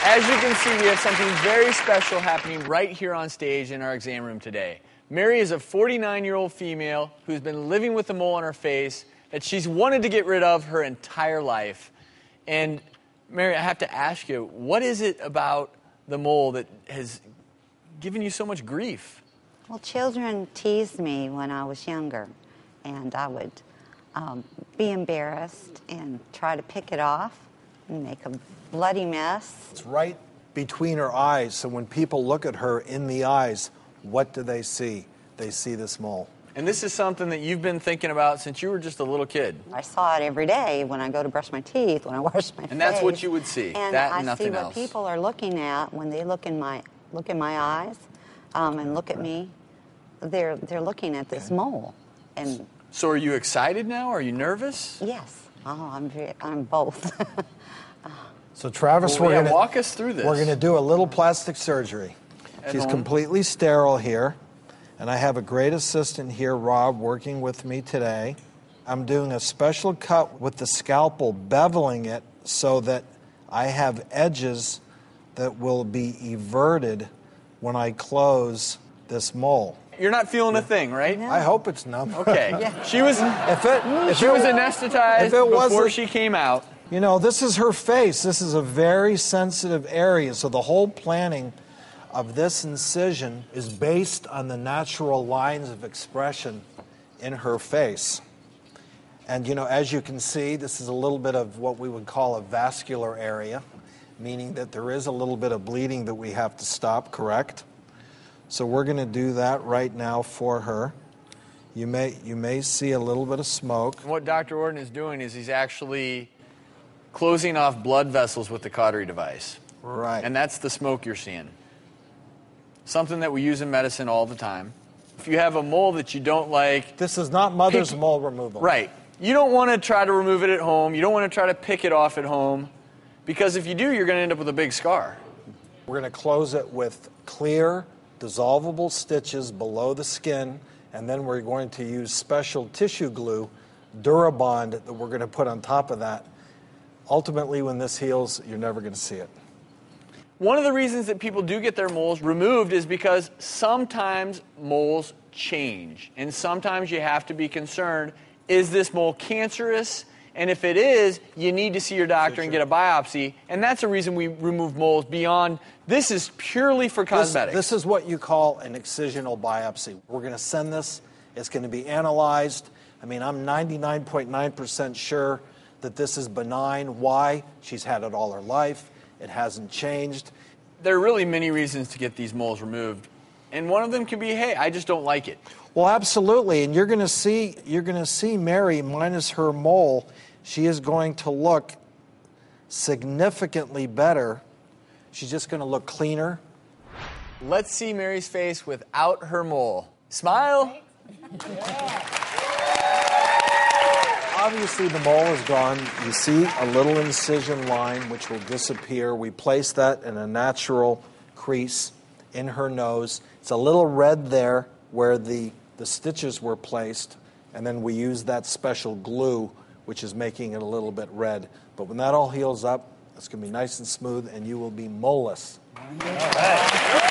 As you can see, we have something very special happening right here on stage in our exam room today. Mary is a 49-year-old female who's been living with a mole on her face that she's wanted to get rid of her entire life. And Mary, I have to ask you, what is it about the mole that has given you so much grief? Well, children teased me when I was younger, and I would be embarrassed and try to pick it off and make a bloody mess. It's right between her eyes, so when people look at her in the eyes, what do they see? They see this mole. And this is something that you've been thinking about since you were just a little kid. I saw it every day when I go to brush my teeth, when I wash my face. And that's what you would see, and that and nothing else. I else. see what people are looking at when they look in my eyes and look at me. They're looking at this mole. And so are you excited now? Are you nervous? yes. Oh, I'm both. So Travis, walk us through this. We're going to do a little plastic surgery. She's completely sterile here, and I have a great assistant here, Rob, working with me today. I'm doing a special cut with the scalpel, beveling it so that I have edges that will be everted when I close this mole. You're not feeling a thing, right? I hope it's numb. Okay. Yeah. She was anesthetized before she came out. You know, this is her face. This is a very sensitive area, so the whole planning of this incision is based on the natural lines of expression in her face. And, you know, as you can see, this is a little bit of what we would call a vascular area, meaning that there is a little bit of bleeding that we have to stop, correct? So we're going to do that right now for her. You may see a little bit of smoke. What Dr. Orden is doing is he's actually closing off blood vessels with the cautery device. Right. And that's the smoke you're seeing. Something that we use in medicine all the time. If you have a mole that you don't like... This is not mother's mole removal. Right. You don't want to try to remove it at home. You don't want to try to pick it off at home. Because if you do, you're going to end up with a big scar. We're going to close it with clear, dissolvable stitches below the skin, and then we're going to use special tissue glue, Durabond, that we're going to put on top of that. Ultimately, when this heals, you're never going to see it. One of the reasons that people do get their moles removed is because sometimes moles change. And sometimes you have to be concerned, is this mole cancerous? And if it is, you need to see your doctor and get a biopsy. And that's the reason we remove moles beyond, this is purely for cosmetics. This is what you call an excisional biopsy. We're going to send this. It's going to be analyzed. I mean, I'm 99.9% sure that this is benign. Why? She's had it all her life. It hasn't changed. There are really many reasons to get these moles removed. And one of them can be, hey, I just don't like it. Well, absolutely. And you're going to see Mary minus her mole. She is going to look significantly better. She's just going to look cleaner. Let's see Mary's face without her mole. Smile. Obviously, the mole is gone. You see a little incision line which will disappear. We place that in a natural crease in her nose. It's a little red there where the stitches were placed, and then we use that special glue which is making it a little bit red. But when that all heals up, it's going to be nice and smooth, and you will be moleless. All right.